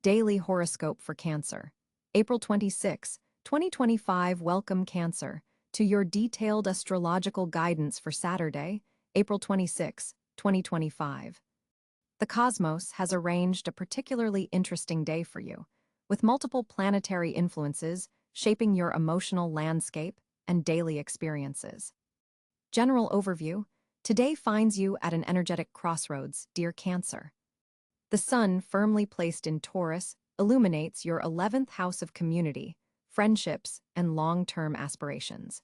Daily Horoscope for Cáncer. April 26, 2025. Welcome, Cáncer, to your detailed astrological guidance for Saturday, April 26, 2025. The cosmos has arranged a particularly interesting day for you, with multiple planetary influences shaping your emotional landscape and daily experiences. General overview: today finds you at an energetic crossroads, dear Cáncer. The sun, firmly placed in Taurus, illuminates your 11th house of community, friendships, and long-term aspirations.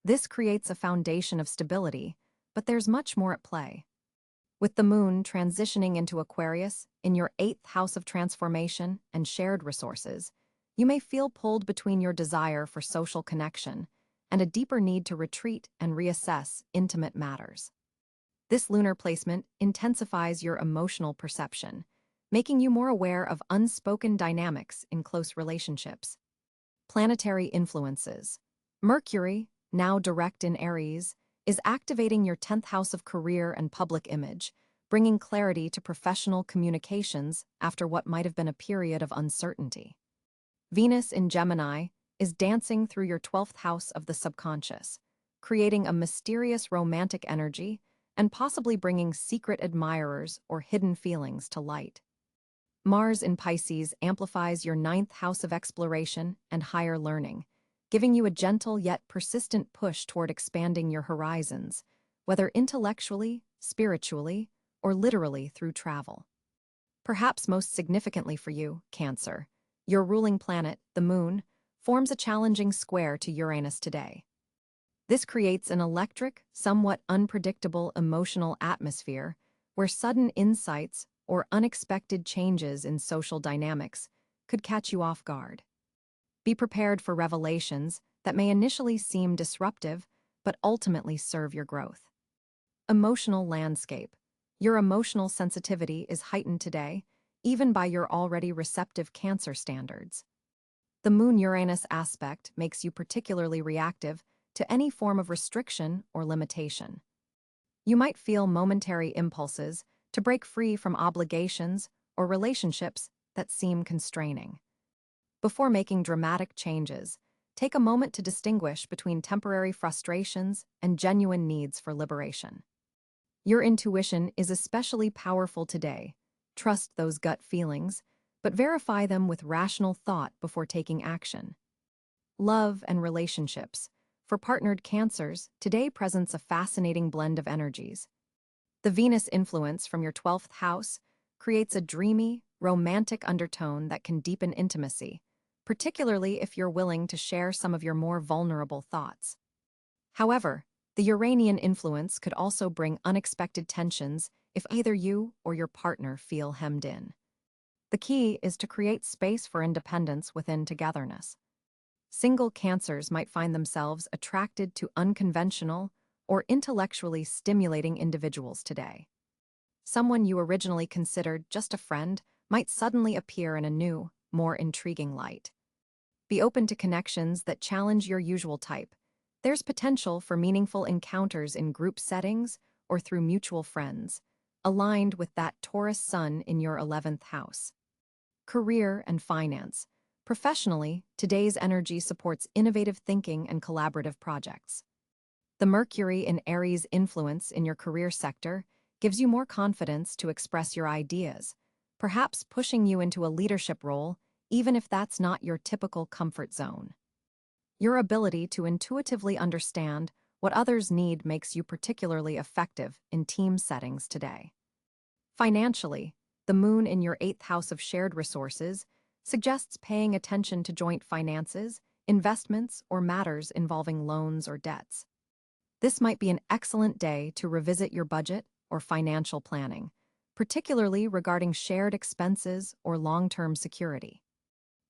This creates a foundation of stability, but there's much more at play. With the moon transitioning into Aquarius, in your 8th house of transformation and shared resources, you may feel pulled between your desire for social connection and a deeper need to retreat and reassess intimate matters. This lunar placement intensifies your emotional perception, making you more aware of unspoken dynamics in close relationships. Planetary influences. Mercury, now direct in Aries, is activating your 10th house of career and public image, bringing clarity to professional communications after what might have been a period of uncertainty. Venus in Gemini is dancing through your 12th house of the subconscious, creating a mysterious romantic energy and possibly bringing secret admirers or hidden feelings to light. Mars in Pisces amplifies your 9th house of exploration and higher learning, giving you a gentle yet persistent push toward expanding your horizons, whether intellectually, spiritually, or literally through travel. Perhaps most significantly for you, Cáncer, your ruling planet, the Moon, forms a challenging square to Uranus today. This creates an electric, somewhat unpredictable emotional atmosphere where sudden insights or unexpected changes in social dynamics could catch you off guard. Be prepared for revelations that may initially seem disruptive but ultimately serve your growth. Emotional landscape. Your emotional sensitivity is heightened today, even by your already receptive Cáncer standards. The Moon-Uranus aspect makes you particularly reactive to any form of restriction or limitation. You might feel momentary impulses to break free from obligations or relationships that seem constraining. Before making dramatic changes, take a moment to distinguish between temporary frustrations and genuine needs for liberation. Your intuition is especially powerful today. Trust those gut feelings, but verify them with rational thought before taking action. Love and relationships. For partnered Cancers, today presents a fascinating blend of energies. The Venus influence from your 12th house creates a dreamy, romantic undertone that can deepen intimacy, particularly if you're willing to share some of your more vulnerable thoughts. However, the Uranian influence could also bring unexpected tensions if either you or your partner feel hemmed in. The key is to create space for independence within togetherness. Single Cancers might find themselves attracted to unconventional or intellectually stimulating individuals today. Someone you originally considered just a friend might suddenly appear in a new, more intriguing light. Be open to connections that challenge your usual type. There's potential for meaningful encounters in group settings or through mutual friends, aligned with that Taurus sun in your 11th house. Career and finance. Professionally, today's energy supports innovative thinking and collaborative projects. The Mercury in Aries influence in your career sector gives you more confidence to express your ideas, perhaps pushing you into a leadership role, even if that's not your typical comfort zone. Your ability to intuitively understand what others need makes you particularly effective in team settings today. Financially, the Moon in your 8th house of shared resources suggests paying attention to joint finances, investments, or matters involving loans or debts. This might be an excellent day to revisit your budget or financial planning, particularly regarding shared expenses or long-term security.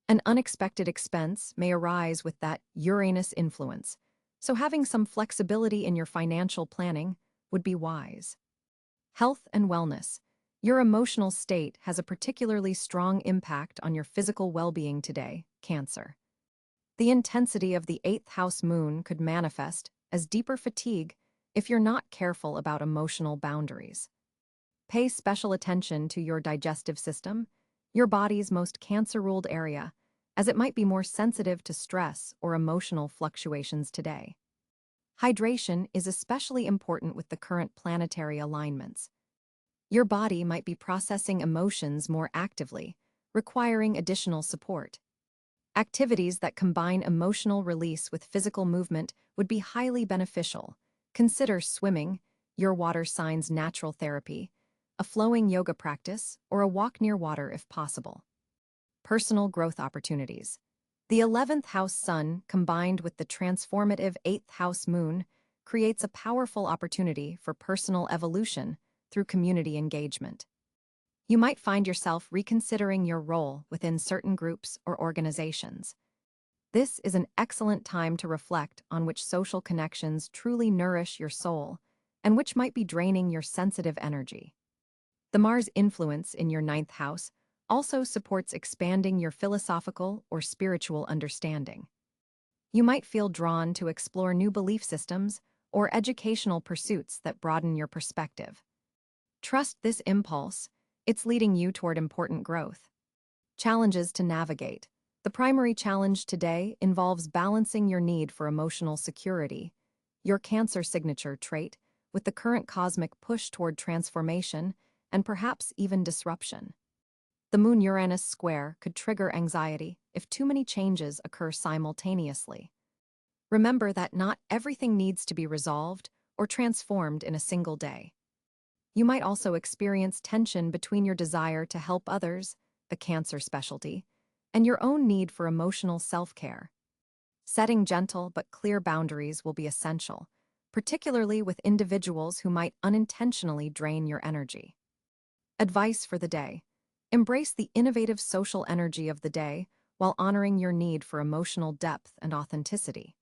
An unexpected expense may arise with that Uranus influence, so having some flexibility in your financial planning would be wise. Health and wellness. Your emotional state has a particularly strong impact on your physical well-being today, Cáncer. The intensity of the 8th house moon could manifest as deeper fatigue if you're not careful about emotional boundaries. Pay special attention to your digestive system. your body's most Cancer-ruled area, as it might be more sensitive to stress or emotional fluctuations today. Hydration is especially important with the current planetary alignments. Your body might be processing emotions more actively, requiring additional support. Activities that combine emotional release with physical movement would be highly beneficial. Consider swimming, your water sign's natural therapy, a flowing yoga practice, or a walk near water if possible. Personal growth opportunities. The 11th house sun, combined with the transformative 8th house moon, creates a powerful opportunity for personal evolution through community engagement. You might find yourself reconsidering your role within certain groups or organizations. This is an excellent time to reflect on which social connections truly nourish your soul and which might be draining your sensitive energy. The Mars influence in your 9th house also supports expanding your philosophical or spiritual understanding. You might feel drawn to explore new belief systems or educational pursuits that broaden your perspective. Trust this impulse. It's leading you toward important growth. Challenges to navigate. The primary challenge today involves balancing your need for emotional security, your Cancer signature trait, with the current cosmic push toward transformation and perhaps even disruption. The Moon-Uranus square could trigger anxiety if too many changes occur simultaneously. Remember that not everything needs to be resolved or transformed in a single day. You might also experience tension between your desire to help others, a Cancer specialty, and your own need for emotional self-care. Setting gentle but clear boundaries will be essential, particularly with individuals who might unintentionally drain your energy. Advice for the day. Embrace the innovative social energy of the day while honoring your need for emotional depth and authenticity.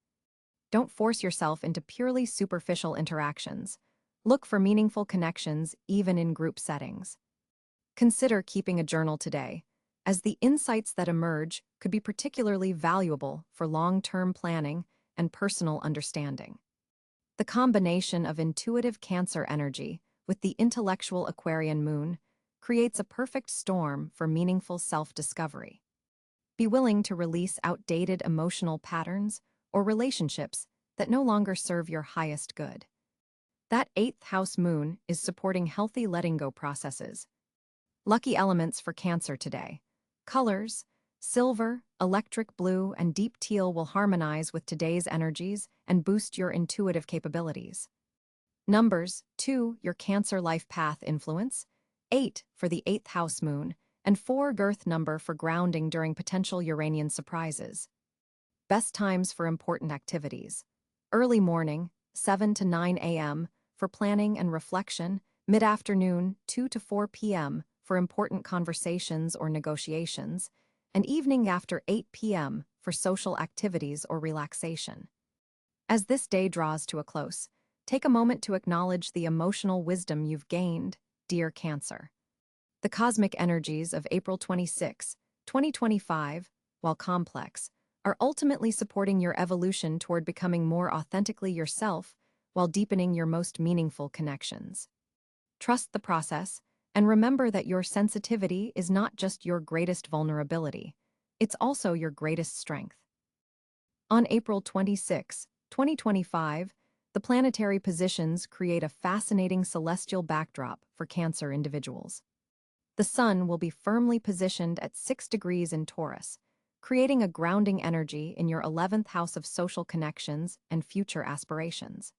Don't force yourself into purely superficial interactions. Look for meaningful connections even in group settings. Consider keeping a journal today, as the insights that emerge could be particularly valuable for long-term planning and personal understanding. The combination of intuitive Cancer energy with the intellectual Aquarian moon creates a perfect storm for meaningful self-discovery. Be willing to release outdated emotional patterns or relationships that no longer serve your highest good. That 8th house moon is supporting healthy letting go processes. Lucky elements for Cancer today. Colors: silver, electric blue, and deep teal will harmonize with today's energies and boost your intuitive capabilities. Numbers: 2, your Cancer life path influence, 8 for the 8th house moon, and 4 girth number for grounding during potential Uranian surprises. Best times for important activities. Early morning, 7 to 9 a.m., for planning and reflection, mid-afternoon, 2 to 4 p.m., for important conversations or negotiations, and evening after 8 p.m. for social activities or relaxation. As this day draws to a close, take a moment to acknowledge the emotional wisdom you've gained, dear Cancer. The cosmic energies of April 26, 2025, while complex, are ultimately supporting your evolution toward becoming more authentically yourself while deepening your most meaningful connections. Trust the process, and remember that your sensitivity is not just your greatest vulnerability, it's also your greatest strength. On April 26, 2025, the planetary positions create a fascinating celestial backdrop for Cancer individuals. The Sun will be firmly positioned at 6 degrees in Taurus, creating a grounding energy in your 11th house of social connections and future aspirations.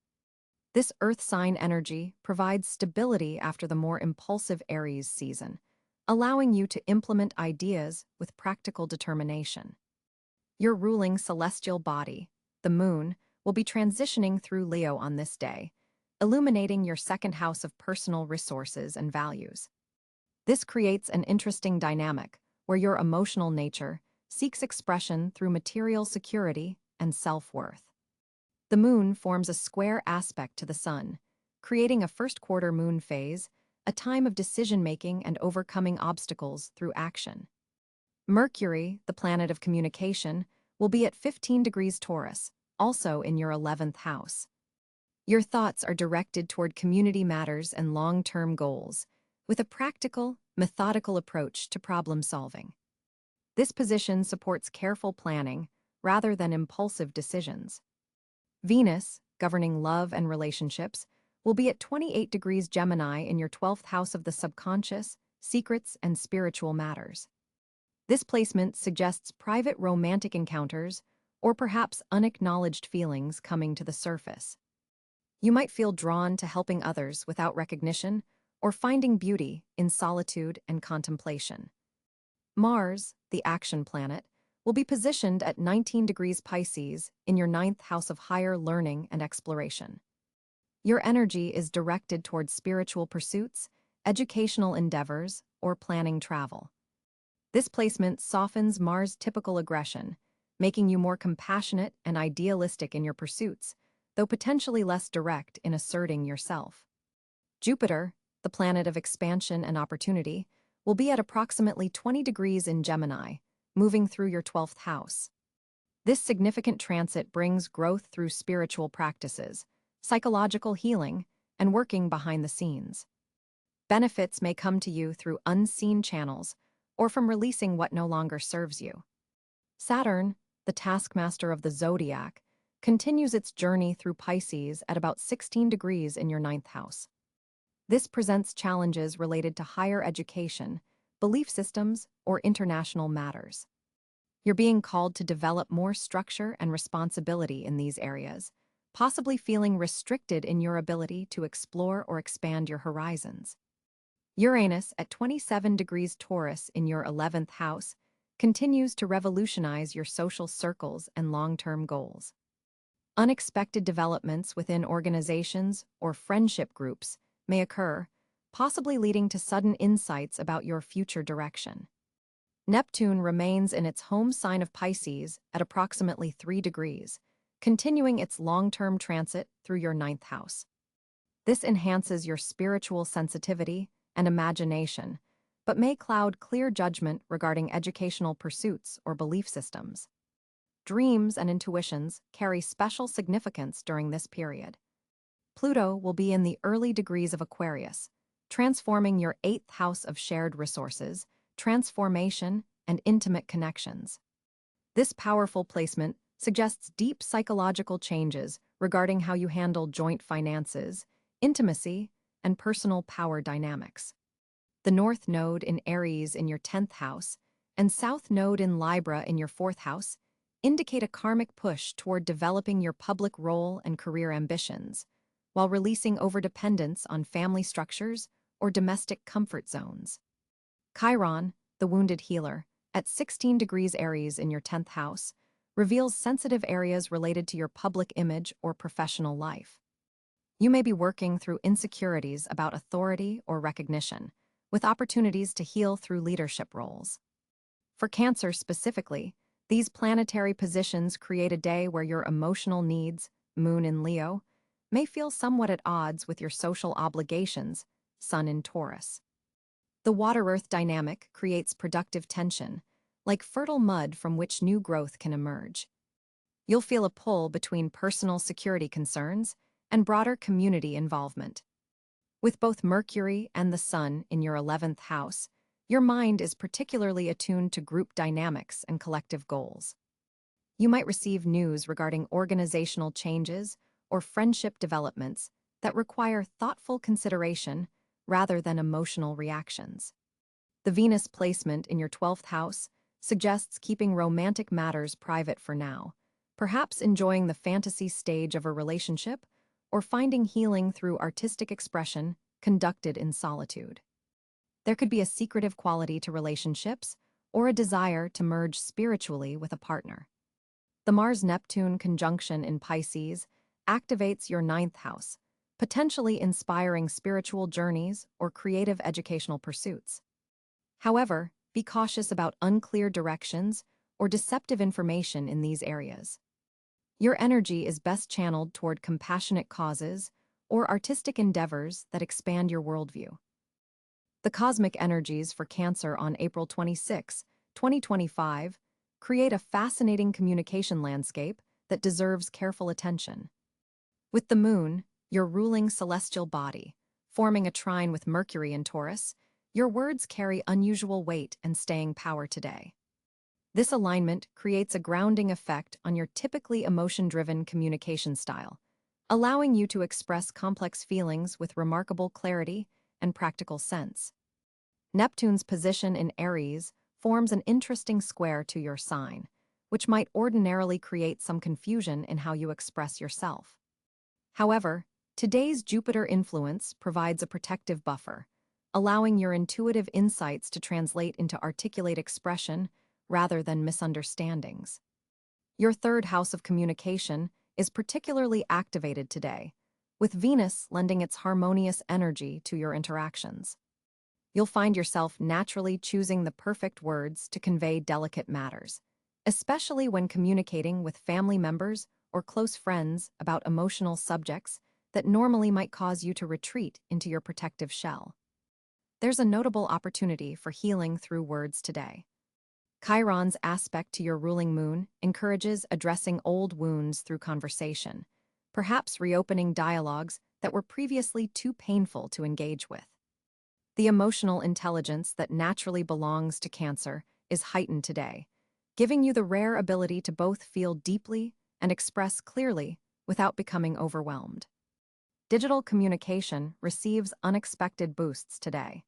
This Earth sign energy provides stability after the more impulsive Aries season, allowing you to implement ideas with practical determination. Your ruling celestial body, the Moon, will be transitioning through Leo on this day, illuminating your 2nd house of personal resources and values. This creates an interesting dynamic where your emotional nature seeks expression through material security and self-worth. The Moon forms a square aspect to the Sun, creating a first-quarter moon phase, a time of decision-making and overcoming obstacles through action. Mercury, the planet of communication, will be at 15 degrees Taurus, also in your 11th house. Your thoughts are directed toward community matters and long-term goals, with a practical methodical approach to problem solving. This position supports careful planning rather than impulsive decisions. Venus, governing love and relationships, will be at 28 degrees Gemini in your 12th house of the subconscious, secrets, and spiritual matters. This placement suggests private romantic encounters or perhaps unacknowledged feelings coming to the surface. You might feel drawn to helping others without recognition or finding beauty in solitude and contemplation. Mars, the action planet, will be positioned at 19 degrees Pisces in your 9th house of higher learning and exploration. Your energy is directed towards spiritual pursuits, educational endeavors, or planning travel. This placement softens Mars' typical aggression, making you more compassionate and idealistic in your pursuits, though potentially less direct in asserting yourself. Jupiter, the planet of expansion and opportunity, will be at approximately 20 degrees in Gemini, moving through your 12th house. This significant transit brings growth through spiritual practices, psychological healing, and working behind the scenes. Benefits may come to you through unseen channels or from releasing what no longer serves you. Saturn, the taskmaster of the zodiac, continues its journey through Pisces at about 16 degrees in your 9th house. This presents challenges related to higher education, belief systems, or international matters. You're being called to develop more structure and responsibility in these areas, possibly feeling restricted in your ability to explore or expand your horizons. Uranus at 27 degrees Taurus in your 11th house continues to revolutionize your social circles and long-term goals. Unexpected developments within organizations or friendship groups may occur, possibly leading to sudden insights about your future direction. Neptune remains in its home sign of Pisces at approximately 3 degrees, continuing its long-term transit through your 9th house. This enhances your spiritual sensitivity and imagination, but may cloud clear judgment regarding educational pursuits or belief systems. Dreams and intuitions carry special significance during this period. Pluto will be in the early degrees of Aquarius, transforming your 8th house of shared resources, transformation, and intimate connections. This powerful placement suggests deep psychological changes regarding how you handle joint finances, intimacy, and personal power dynamics. The North Node in Aries in your 10th house and South Node in Libra in your 4th house indicate a karmic push toward developing your public role and career ambitions, while releasing overdependence on family structures or domestic comfort zones. Chiron, the wounded healer, at 16 degrees Aries in your 10th house, reveals sensitive areas related to your public image or professional life. You may be working through insecurities about authority or recognition, with opportunities to heal through leadership roles. For Cancer specifically, these planetary positions create a day where your emotional needs, Moon in Leo, may feel somewhat at odds with your social obligations, Sun in Taurus. The water-earth dynamic creates productive tension, like fertile mud from which new growth can emerge. You'll feel a pull between personal security concerns and broader community involvement. With both Mercury and the Sun in your 11th house, your mind is particularly attuned to group dynamics and collective goals. You might receive news regarding organizational changes or friendship developments that require thoughtful consideration rather than emotional reactions. The Venus placement in your 12th house suggests keeping romantic matters private for now, perhaps enjoying the fantasy stage of a relationship or finding healing through artistic expression conducted in solitude. There could be a secretive quality to relationships or a desire to merge spiritually with a partner. The Mars-Neptune conjunction in Pisces activates your 9th house, potentially inspiring spiritual journeys or creative educational pursuits. However, be cautious about unclear directions or deceptive information in these areas. Your energy is best channeled toward compassionate causes or artistic endeavors that expand your worldview. The cosmic energies for Cancer on April 26, 2025, create a fascinating communication landscape that deserves careful attention. With the Moon, your ruling celestial body, forming a trine with Mercury in Taurus, Your words carry unusual weight and staying power today. This alignment creates a grounding effect on your typically emotion-driven communication style, allowing you to express complex feelings with remarkable clarity and practical sense. Neptune's position in Aries forms an interesting square to your sign, which might ordinarily create some confusion in how you express yourself. However, today's Jupiter influence provides a protective buffer, allowing your intuitive insights to translate into articulate expression rather than misunderstandings. Your third house of communication is particularly activated today, with Venus lending its harmonious energy to your interactions. You'll find yourself naturally choosing the perfect words to convey delicate matters, especially when communicating with family members or close friends about emotional subjects that normally might cause you to retreat into your protective shell. There's a notable opportunity for healing through words today. Chiron's aspect to your ruling moon encourages addressing old wounds through conversation, perhaps reopening dialogues that were previously too painful to engage with. The emotional intelligence that naturally belongs to Cancer is heightened today, giving you the rare ability to both feel deeply and express clearly without becoming overwhelmed. Digital communication receives unexpected boosts today.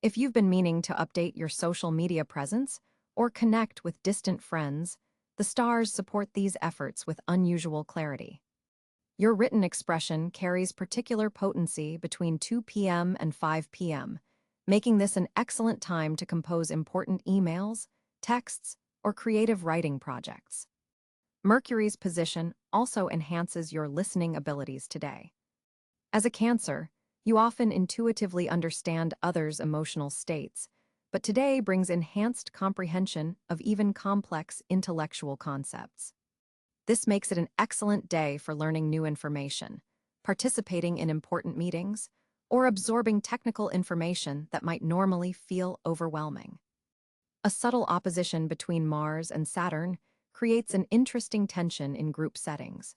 If you've been meaning to update your social media presence or connect with distant friends, the stars support these efforts with unusual clarity. Your written expression carries particular potency between 2 p.m. and 5 p.m., making this an excellent time to compose important emails, texts, or creative writing projects. Mercury's position also enhances your listening abilities today. As a Cancer, you often intuitively understand others' emotional states, but today brings enhanced comprehension of even complex intellectual concepts. This makes it an excellent day for learning new information, participating in important meetings, or absorbing technical information that might normally feel overwhelming. A subtle opposition between Mars and Saturn creates an interesting tension in group settings.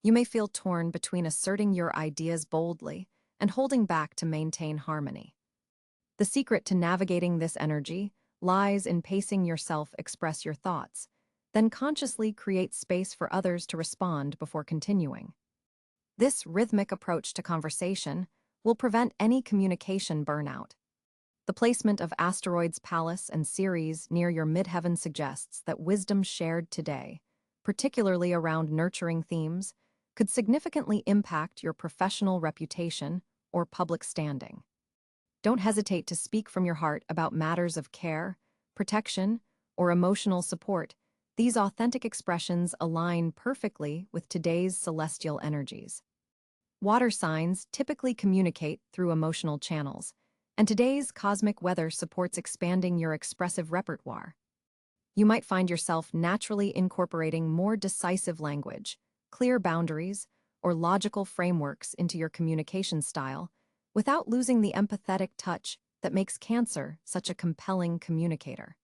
You may feel torn between asserting your ideas boldly and holding back to maintain harmony. The secret to navigating this energy lies in pacing yourself express your thoughts, then consciously create space for others to respond before continuing. This rhythmic approach to conversation will prevent any communication burnout. The placement of asteroids Pallas and Ceres near your midheaven suggests that wisdom shared today, particularly around nurturing themes, could significantly impact your professional reputation or public standing. Don't hesitate to speak from your heart about matters of care, protection, or emotional support. These authentic expressions align perfectly with today's celestial energies. Water signs typically communicate through emotional channels, and today's cosmic weather supports expanding your expressive repertoire. You might find yourself naturally incorporating more decisive language, clear boundaries, or logical frameworks into your communication style, without losing the empathetic touch that makes Cancer such a compelling communicator.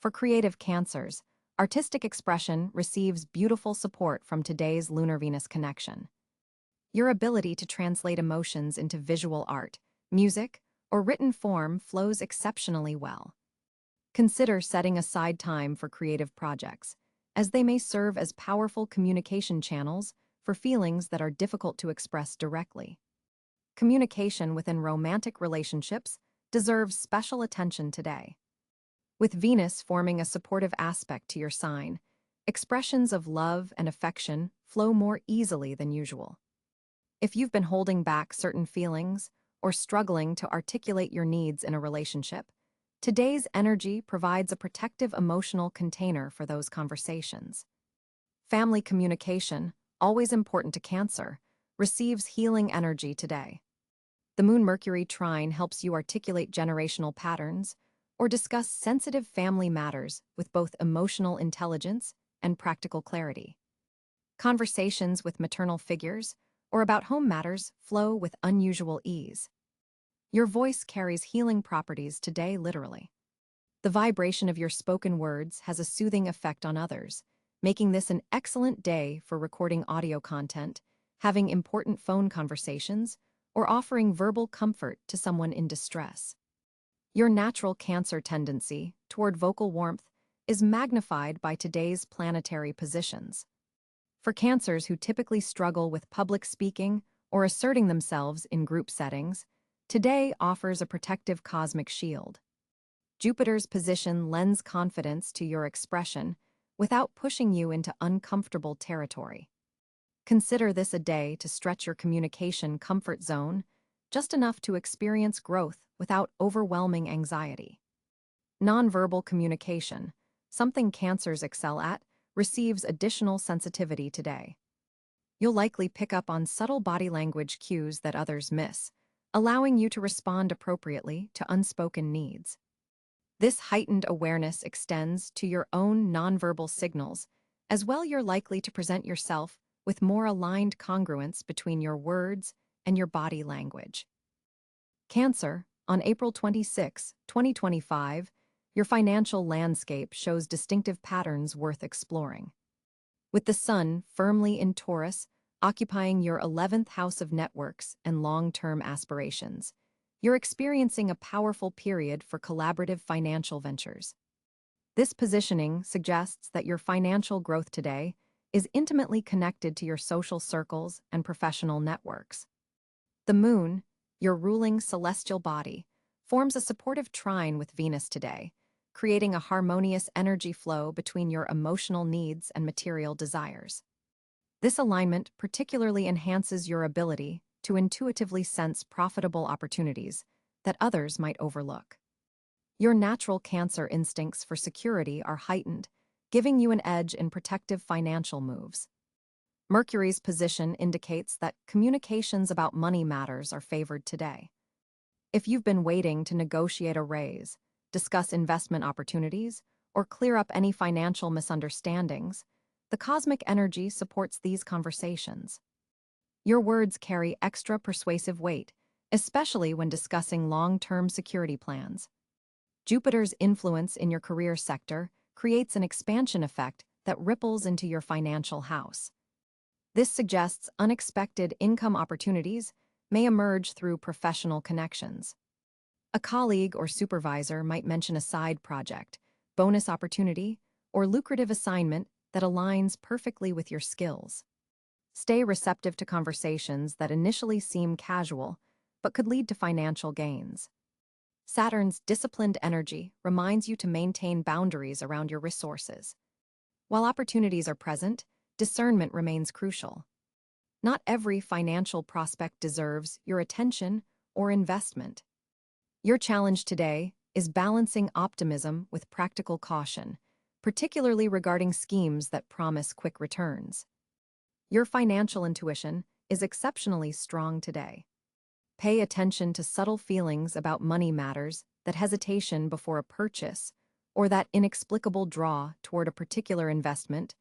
For creative Cancers, artistic expression receives beautiful support from today's Lunar-Venus connection. Your ability to translate emotions into visual art, music, or written form flows exceptionally well. Consider setting aside time for creative projects, as they may serve as powerful communication channels for feelings that are difficult to express directly. Communication within romantic relationships deserves special attention today. With Venus forming a supportive aspect to your sign, expressions of love and affection flow more easily than usual. If you've been holding back certain feelings or struggling to articulate your needs in a relationship, today's energy provides a protective emotional container for those conversations. Family communication, always important to Cancer, receives healing energy today. The Moon-Mercury trine helps you articulate generational patterns or discuss sensitive family matters with both emotional intelligence and practical clarity. Conversations with maternal figures or about home matters flow with unusual ease. Your voice carries healing properties today, literally. The vibration of your spoken words has a soothing effect on others, making this an excellent day for recording audio content, having important phone conversations, or offering verbal comfort to someone in distress. Your natural Cancer tendency toward vocal warmth is magnified by today's planetary positions. For Cancers who typically struggle with public speaking or asserting themselves in group settings, today offers a protective cosmic shield. Jupiter's position lends confidence to your expression without pushing you into uncomfortable territory. Consider this a day to stretch your communication comfort zone, just enough to experience growth without overwhelming anxiety. Nonverbal communication, something Cancers excel at, receives additional sensitivity today. You'll likely pick up on subtle body language cues that others miss, allowing you to respond appropriately to unspoken needs. This heightened awareness extends to your own nonverbal signals, as well. You're likely to present yourself with more aligned congruence between your words and your body language. Cancer, on April 26, 2025, your financial landscape shows distinctive patterns worth exploring. With the Sun firmly in Taurus, occupying your 11th house of networks and long-term aspirations, you're experiencing a powerful period for collaborative financial ventures. This positioning suggests that your financial growth today is intimately connected to your social circles and professional networks. The Moon, your ruling celestial body, forms a supportive trine with Venus today, creating a harmonious energy flow between your emotional needs and material desires. This alignment particularly enhances your ability to intuitively sense profitable opportunities that others might overlook. Your natural Cancer instincts for security are heightened, giving you an edge in protective financial moves. Mercury's position indicates that communications about money matters are favored today. If you've been waiting to negotiate a raise, discuss investment opportunities, or clear up any financial misunderstandings, the cosmic energy supports these conversations. Your words carry extra persuasive weight, especially when discussing long-term security plans. Jupiter's influence in your career sector creates an expansion effect that ripples into your financial house. This suggests unexpected income opportunities may emerge through professional connections. A colleague or supervisor might mention a side project, bonus opportunity, or lucrative assignment that aligns perfectly with your skills. Stay receptive to conversations that initially seem casual, but could lead to financial gains. Saturn's disciplined energy reminds you to maintain boundaries around your resources. While opportunities are present, discernment remains crucial. Not every financial prospect deserves your attention or investment. Your challenge today is balancing optimism with practical caution, particularly regarding schemes that promise quick returns. Your financial intuition is exceptionally strong today. Pay attention to subtle feelings about money matters, that hesitation before a purchase, or that inexplicable draw toward a particular investment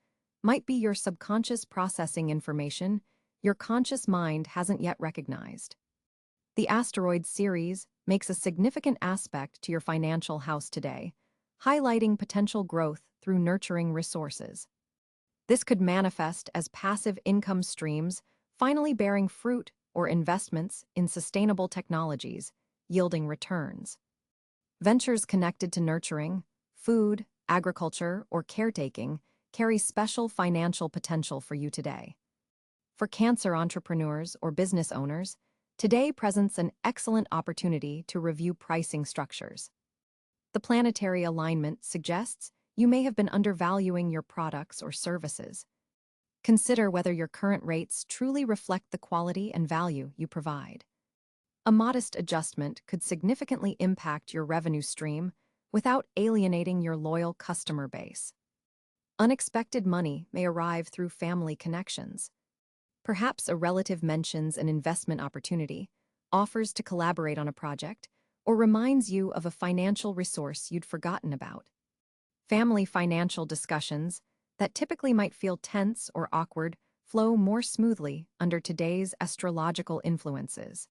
might be your subconscious processing information your conscious mind hasn't yet recognized. The asteroid series makes a significant aspect to your financial house today, highlighting potential growth through nurturing resources. This could manifest as passive income streams, finally bearing fruit, or investments in sustainable technologies, yielding returns. Ventures connected to nurturing, food, agriculture, or caretaking carry special financial potential for you today. For Cancer entrepreneurs or business owners, today presents an excellent opportunity to review pricing structures. The planetary alignment suggests you may have been undervaluing your products or services. Consider whether your current rates truly reflect the quality and value you provide. A modest adjustment could significantly impact your revenue stream without alienating your loyal customer base. Unexpected money may arrive through family connections. Perhaps a relative mentions an investment opportunity, offers to collaborate on a project, or reminds you of a financial resource you'd forgotten about. Family financial discussions that typically might feel tense or awkward flow more smoothly under today's astrological influences.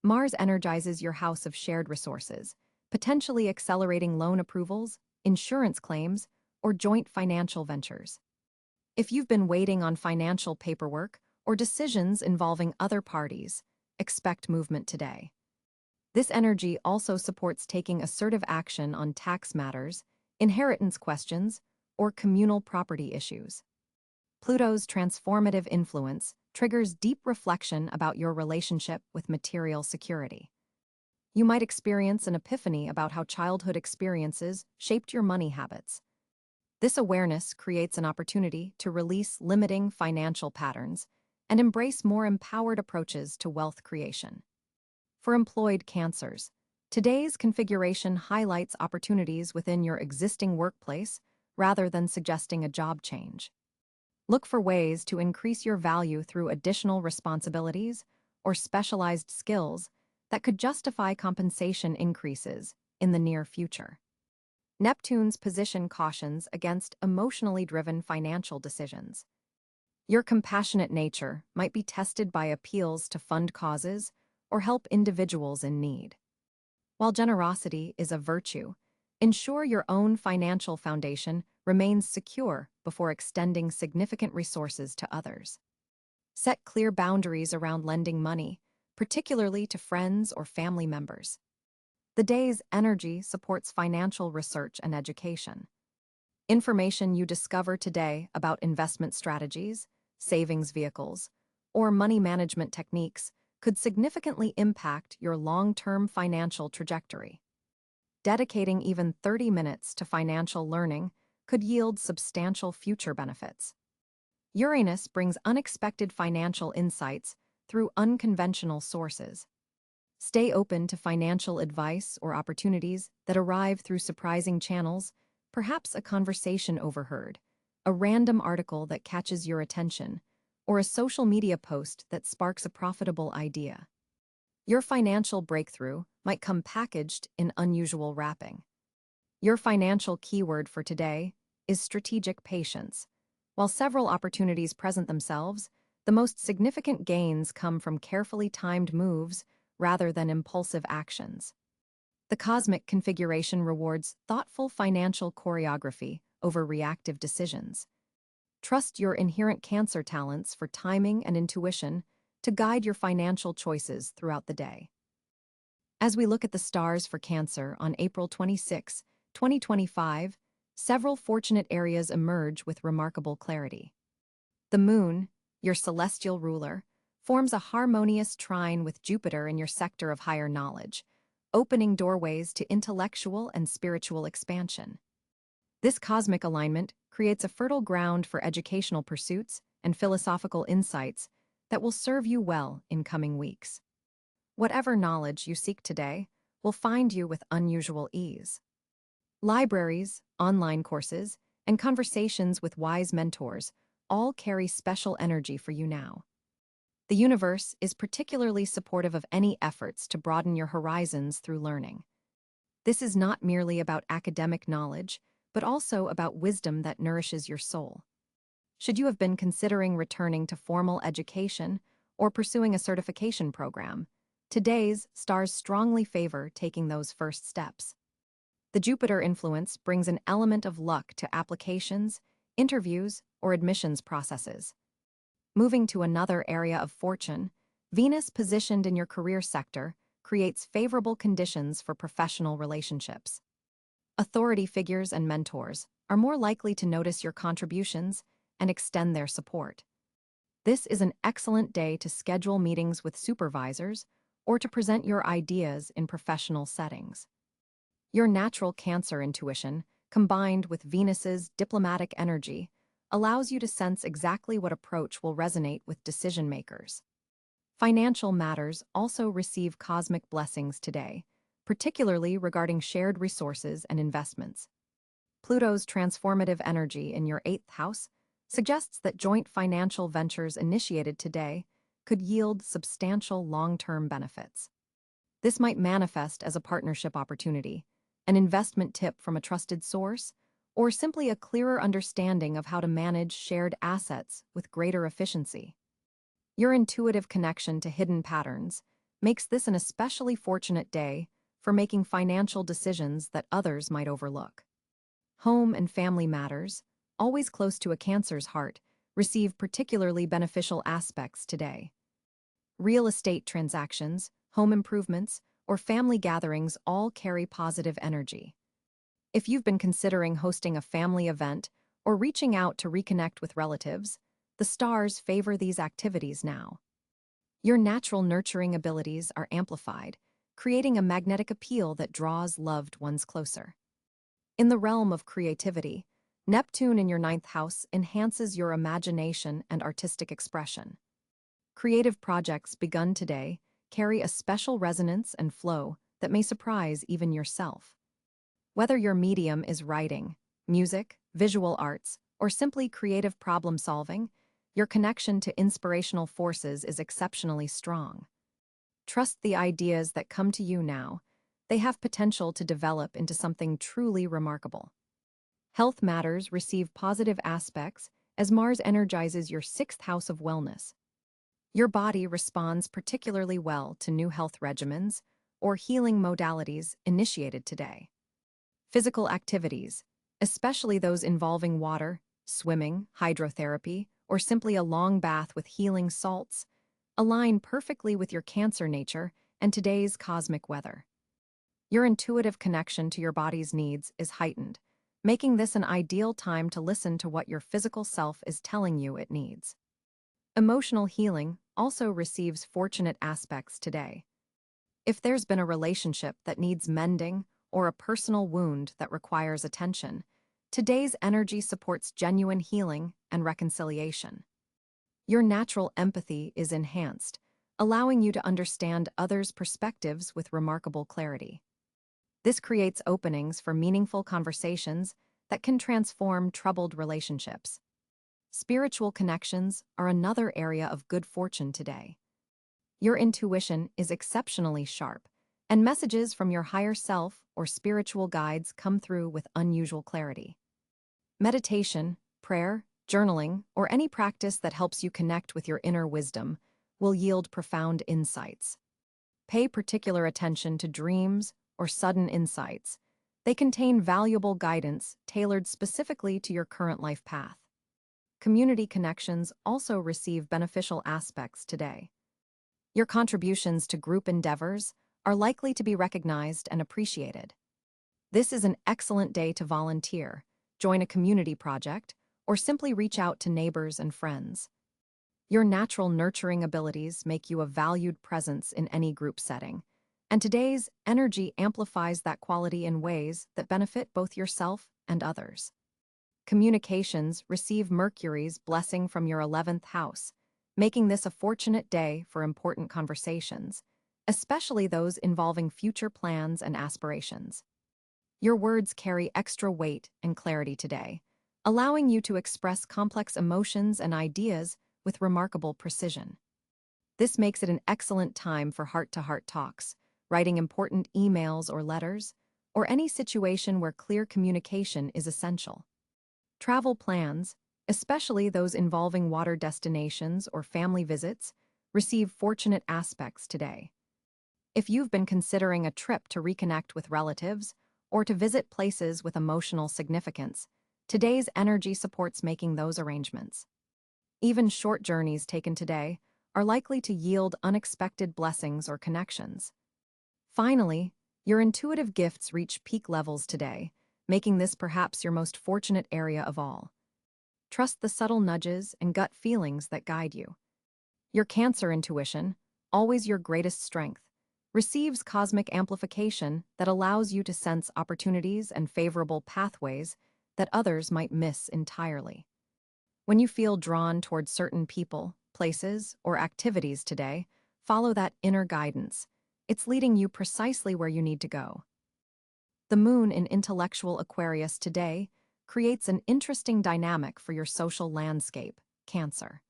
Mars energizes your house of shared resources, potentially accelerating loan approvals, insurance claims, or joint financial ventures. If you've been waiting on financial paperwork or decisions involving other parties, expect movement today. This energy also supports taking assertive action on tax matters, inheritance questions, or communal property issues. Pluto's transformative influence triggers deep reflection about your relationship with material security. You might experience an epiphany about how childhood experiences shaped your money habits. This awareness creates an opportunity to release limiting financial patterns and embrace more empowered approaches to wealth creation. For employed Cancers, today's configuration highlights opportunities within your existing workplace rather than suggesting a job change. Look for ways to increase your value through additional responsibilities or specialized skills that could justify compensation increases in the near future. Neptune's position cautions against emotionally driven financial decisions. Your compassionate nature might be tested by appeals to fund causes or help individuals in need. While generosity is a virtue, ensure your own financial foundation remains secure before extending significant resources to others. Set clear boundaries around lending money, particularly to friends or family members. The day's energy supports financial research and education. Information you discover today about investment strategies, savings vehicles, or money management techniques could significantly impact your long-term financial trajectory. Dedicating even 30 minutes to financial learning could yield substantial future benefits. Uranus brings unexpected financial insights through unconventional sources. Stay open to financial advice or opportunities that arrive through surprising channels, perhaps a conversation overheard, a random article that catches your attention, or a social media post that sparks a profitable idea. Your financial breakthrough might come packaged in unusual wrapping. Your financial keyword for today is strategic patience. While several opportunities present themselves, the most significant gains come from carefully timed moves rather than impulsive actions. The cosmic configuration rewards thoughtful financial choreography over reactive decisions. Trust your inherent Cancer talents for timing and intuition to guide your financial choices throughout the day. As we look at the stars for Cancer on April 26, 2025, several fortunate areas emerge with remarkable clarity. The Moon, your celestial ruler, forms a harmonious trine with Jupiter in your sector of higher knowledge, opening doorways to intellectual and spiritual expansion. This cosmic alignment creates a fertile ground for educational pursuits and philosophical insights that will serve you well in coming weeks. Whatever knowledge you seek today will find you with unusual ease. Libraries, online courses, and conversations with wise mentors all carry special energy for you now. The universe is particularly supportive of any efforts to broaden your horizons through learning. This is not merely about academic knowledge, but also about wisdom that nourishes your soul. Should you have been considering returning to formal education or pursuing a certification program, today's stars strongly favor taking those first steps. The Jupiter influence brings an element of luck to applications, interviews, or admissions processes. Moving to another area of fortune, Venus positioned in your career sector creates favorable conditions for professional relationships. Authority figures and mentors are more likely to notice your contributions and extend their support. This is an excellent day to schedule meetings with supervisors or to present your ideas in professional settings. Your natural Cancer intuition, combined with Venus's diplomatic energy, allows you to sense exactly what approach will resonate with decision-makers. Financial matters also receive cosmic blessings today, particularly regarding shared resources and investments. Pluto's transformative energy in your 8th house suggests that joint financial ventures initiated today could yield substantial long-term benefits. This might manifest as a partnership opportunity, an investment tip from a trusted source, or simply a clearer understanding of how to manage shared assets with greater efficiency. Your intuitive connection to hidden patterns makes this an especially fortunate day for making financial decisions that others might overlook. Home and family matters, always close to a Cancer's heart, receive particularly beneficial aspects today. Real estate transactions, home improvements, or family gatherings all carry positive energy. If you've been considering hosting a family event or reaching out to reconnect with relatives, the stars favor these activities now. Your natural nurturing abilities are amplified, creating a magnetic appeal that draws loved ones closer. In the realm of creativity, Neptune in your ninth house enhances your imagination and artistic expression. Creative projects begun today carry a special resonance and flow that may surprise even yourself. Whether your medium is writing, music, visual arts, or simply creative problem solving, your connection to inspirational forces is exceptionally strong. Trust the ideas that come to you now. They have potential to develop into something truly remarkable. Health matters receive positive aspects as Mars energizes your sixth house of wellness. Your body responds particularly well to new health regimens or healing modalities initiated today. Physical activities, especially those involving water, swimming, hydrotherapy, or simply a long bath with healing salts, align perfectly with your Cancer nature and today's cosmic weather. Your intuitive connection to your body's needs is heightened, making this an ideal time to listen to what your physical self is telling you it needs. Emotional healing also receives fortunate aspects today. If there's been a relationship that needs mending or a personal wound that requires attention, today's energy supports genuine healing and reconciliation. Your natural empathy is enhanced, allowing you to understand others' perspectives with remarkable clarity. This creates openings for meaningful conversations that can transform troubled relationships. Spiritual connections are another area of good fortune today. Your intuition is exceptionally sharp, and messages from your higher self or spiritual guides come through with unusual clarity. Meditation, prayer, journaling, or any practice that helps you connect with your inner wisdom will yield profound insights. Pay particular attention to dreams or sudden insights. They contain valuable guidance tailored specifically to your current life path. Community connections also receive beneficial aspects today. Your contributions to group endeavors are likely to be recognized and appreciated. This is an excellent day to volunteer, join a community project, or simply reach out to neighbors and friends. Your natural nurturing abilities make you a valued presence in any group setting, and today's energy amplifies that quality in ways that benefit both yourself and others. Communications receive Mercury's blessing from your 11th house, making this a fortunate day for important conversations, especially those involving future plans and aspirations. Your words carry extra weight and clarity today, allowing you to express complex emotions and ideas with remarkable precision. This makes it an excellent time for heart-to-heart talks, writing important emails or letters, or any situation where clear communication is essential. Travel plans, especially those involving water destinations or family visits, receive fortunate aspects today. If you've been considering a trip to reconnect with relatives or to visit places with emotional significance, today's energy supports making those arrangements. Even short journeys taken today are likely to yield unexpected blessings or connections. Finally, your intuitive gifts reach peak levels today, making this perhaps your most fortunate area of all. Trust the subtle nudges and gut feelings that guide you. Your Cancer intuition, always your greatest strength, receives cosmic amplification that allows you to sense opportunities and favorable pathways that others might miss entirely. When you feel drawn toward certain people, places, or activities today, follow that inner guidance. It's leading you precisely where you need to go. The moon in intellectual Aquarius today creates an interesting dynamic for your social landscape, Cancer.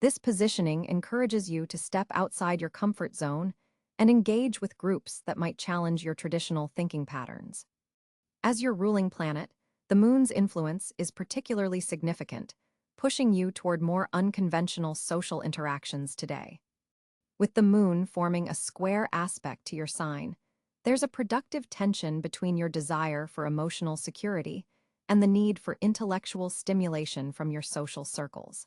This positioning encourages you to step outside your comfort zone and engage with groups that might challenge your traditional thinking patterns. As your ruling planet, the moon's influence is particularly significant, pushing you toward more unconventional social interactions today. With the moon forming a square aspect to your sign, there's a productive tension between your desire for emotional security and the need for intellectual stimulation from your social circles.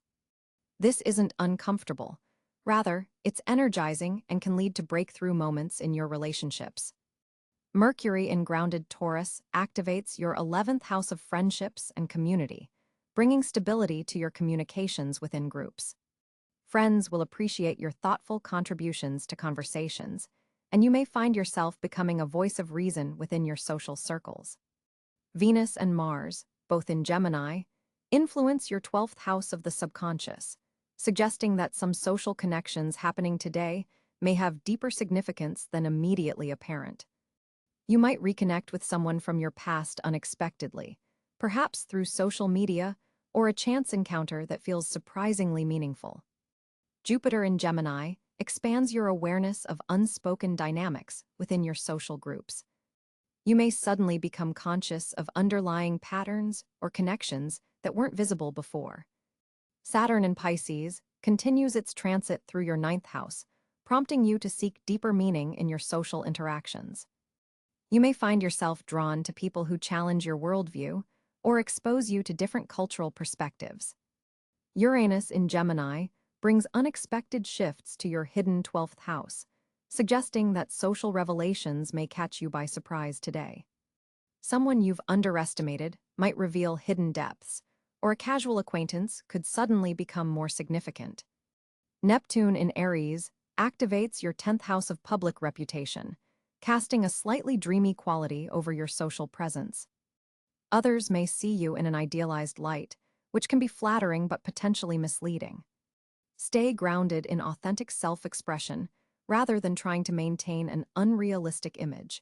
This isn't uncomfortable. Rather, it's energizing and can lead to breakthrough moments in your relationships. Mercury in grounded Taurus activates your 11th house of friendships and community, bringing stability to your communications within groups. Friends will appreciate your thoughtful contributions to conversations, and you may find yourself becoming a voice of reason within your social circles. Venus and Mars, both in Gemini, influence your 12th house of the subconscious, suggesting that some social connections happening today may have deeper significance than immediately apparent. You might reconnect with someone from your past unexpectedly, perhaps through social media or a chance encounter that feels surprisingly meaningful. Jupiter in Gemini expands your awareness of unspoken dynamics within your social groups. You may suddenly become conscious of underlying patterns or connections that weren't visible before. Saturn in Pisces continues its transit through your 9th house, prompting you to seek deeper meaning in your social interactions. You may find yourself drawn to people who challenge your worldview or expose you to different cultural perspectives. Uranus in Gemini brings unexpected shifts to your hidden 12th house, suggesting that social revelations may catch you by surprise today. Someone you've underestimated might reveal hidden depths, or a casual acquaintance could suddenly become more significant. Neptune in Aries activates your 10th house of public reputation, casting a slightly dreamy quality over your social presence. Others may see you in an idealized light, which can be flattering but potentially misleading. Stay grounded in authentic self-expression rather than trying to maintain an unrealistic image.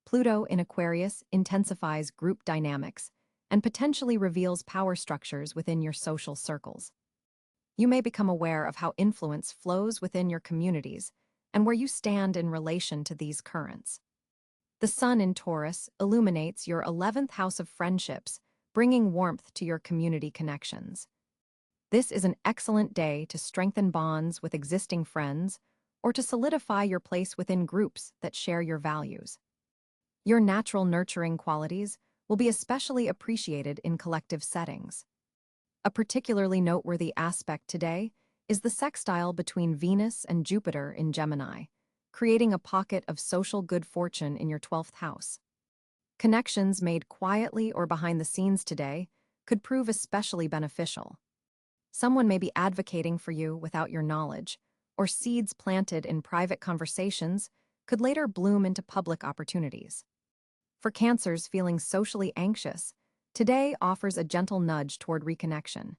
Pluto in Aquarius intensifies group dynamics and potentially reveals power structures within your social circles. You may become aware of how influence flows within your communities and where you stand in relation to these currents. The Sun in Taurus illuminates your 11th house of friendships, bringing warmth to your community connections. This is an excellent day to strengthen bonds with existing friends or to solidify your place within groups that share your values. Your natural nurturing qualities will be especially appreciated in collective settings. A particularly noteworthy aspect today is the sextile between Venus and Jupiter in Gemini, creating a pocket of social good fortune in your 12th house. Connections made quietly or behind the scenes today could prove especially beneficial. Someone may be advocating for you without your knowledge, or seeds planted in private conversations could later bloom into public opportunities. For Cancers feeling socially anxious, today offers a gentle nudge toward reconnection.